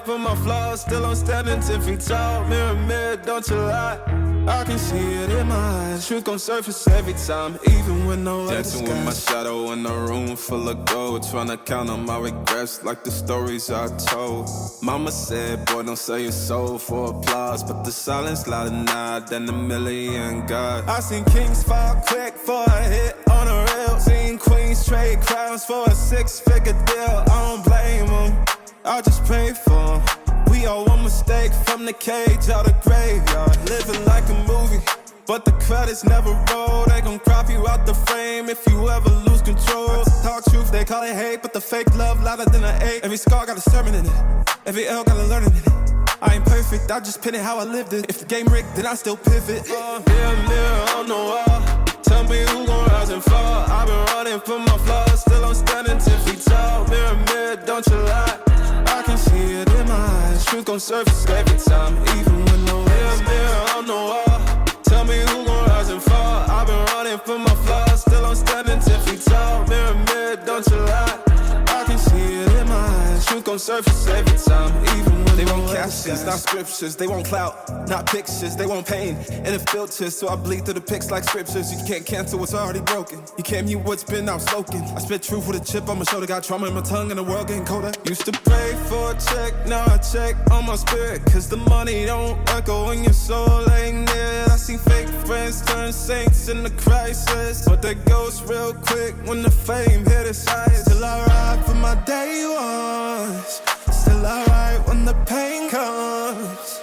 from my flaws, still I'm standing 10 feet tall. Mirror, mirror, don't you lie. I can see it in my eyes. Truth gon' surface every time, even when no other dancing with my shadow in a room full of gold, trying to count on my regrets like the stories I told. Mama said, boy, don't sell your soul for applause, but the silence louder now than a million gods. I seen kings fall quick for a hit on a rail. Seen queens trade crowns for a six-figure deal. I don't blame them, I just pray for them. We all one mistake from the cage out of graveyard. Living like a movie, but the credits never roll. They gon' crop you out the frame if you ever lose control. Talk truth, they call it hate, but the fake love louder than an 8. Every scar got a sermon in it, every L got a learning in it. I ain't perfect, I just pin it how I lived it. If the game rigged, then I still pivot. Mirror, mirror on the wall, tell me who gon' rise and fall. I've been running from my flaws, still I'm standing 10 feet tall. Mirror, mirror, don't you lie. I can see it in my eyes. Truth gon' surface every time, even when no mirror, mirror on the wall, tell me who gon' rise and fall. I've been running from my flaws, still I'm standing 10 feet tall. Mirror, mirror, don't you lie. I can see it in my eyes. Truth gon' surface every time, even when they want captions, not scriptures. They want clout, not pictures. They want pain and it filters, so I bleed through the pics like scriptures. You can't cancel what's already broken. You can't mute what's been outspoken. I spit truth with a chip on my shoulder. Got trauma in my tongue and the world getting colder. Used to pray for a check, now I check on my spirit, cause the money don't echo when your soul ain't near. I see fake friends turn saints in the crisis, but they ghost real quick when the fame hit its highest. Still I ride for my day ones, still I ride when the pain comes.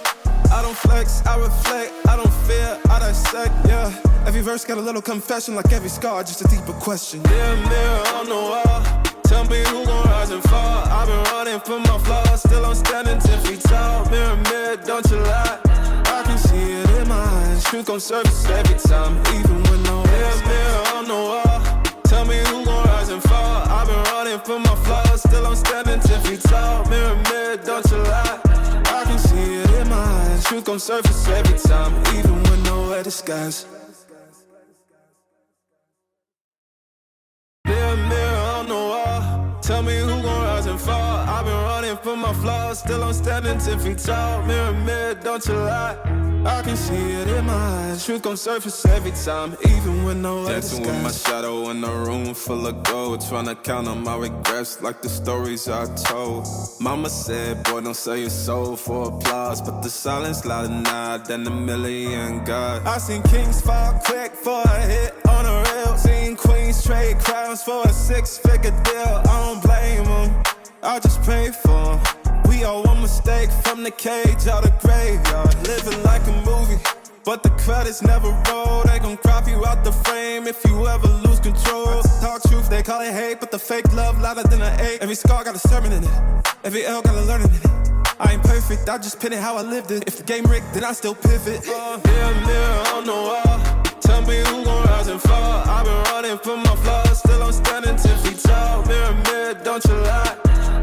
I don't flex, I reflect, I don't fear, I dissect, yeah. Every verse got a little confession, like every scar, just a deeper question. Mirror, mirror on the wall, tell me who gon' rise and fall. I've been running from my flaws, still I'm standing 10 feet tall. Mirror, mirror, don't you lie. I can see it in my eyes. Truth gon' surface every time, even when no mirror, mirror on the wall, tell me who gon' rise and fall. I've been running from my flaws, still I'm standing 10 feet tall. Mirror, mirror, don't you lie. I can see it in my eyes. Truth gon' surface every time, even when nowhere disguise. Mirror, mirror on the wall, tell me who gon' rise and fall. I've been running from my flaws, still I'm standing 10 feet tall. Mirror, mirror, don't you lie. I can see it in my eyes. Truth gon' surface every time, even when no other dancing with my shadow in a room full of gold, trying to count on my regrets like the stories I told. Mama said, boy, don't sell your soul for applause, but the silence louder now than a million gods. I seen kings fall quick for a hit on a rail. Seen queens trade crowns for a six-figure deal. I don't blame them, I just pray for them. We all one mistake from the cage out of graveyard. Living like a movie, but the credits never roll. They gon' crop you out the frame if you ever lose control. Talk truth, they call it hate, but the fake love louder than an 8. Every scar got a sermon in it, every L got a learning in it. I ain't perfect, I just pin it how I lived it. If the game rigged, then I still pivot. Mirror, mirror on the wall, tell me who gon' rise and fall. I've been running from my flaws, still I'm standing 10 feet tall. Mirror, mirror, don't you lie.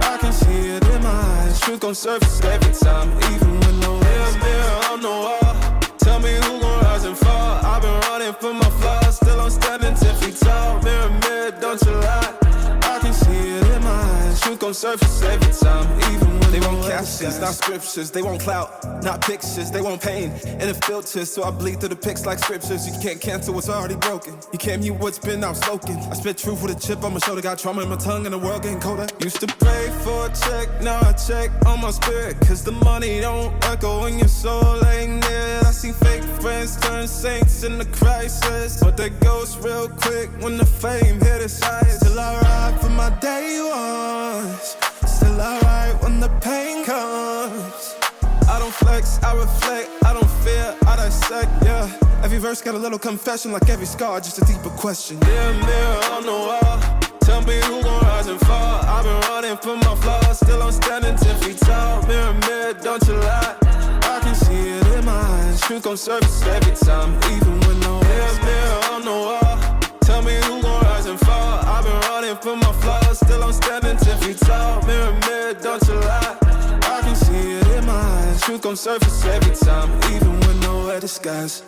I can see it in my eyes. Truth gon' surface every time, even when no mirror, mirror on the wall, tell me who gon' rise and fall. I've been running from my flaws, still I'm standing 10 feet tall. Mirror, mirror, don't you lie. I can see it in my eyes. Truth gon' surface every time, even when they want captions, not scriptures. They want clout, not pictures. They want pain and it filters, so I bleed through the pics like scriptures. You can't cancel what's already broken. You can't mute what's been outspoken. I spit truth with a chip on my shoulder. Got trauma in my tongue and the world getting colder. Used to pray for a check, now I check on my spirit, cause the money don't echo when your soul ain't near. I see fake friends turn saints in the crisis, but they ghost real quick when the fame hit its highest. Still I ride for my day ones, still I ride when the pain comes. I don't flex, I reflect, I don't fear, I dissect, yeah. Every verse got a little confession, like every scar, just a deeper question. Mirror, mirror on the wall, tell me who gon' rise and fall. I've been running from my flaws, still I'm standing 10 feet tall. Mirror, mirror, don't you lie. I can see it in my eyes. Truth gon' surface every time, even when no mirror, mirror on the wall, tell me who gon' rise and fall. I've been running from my flaws, still I'm standing 10 feet tall. Mirror, mirror, don't you lie. I can see it in my eyes. Truth gon' surface every time, even when nowhere disguise.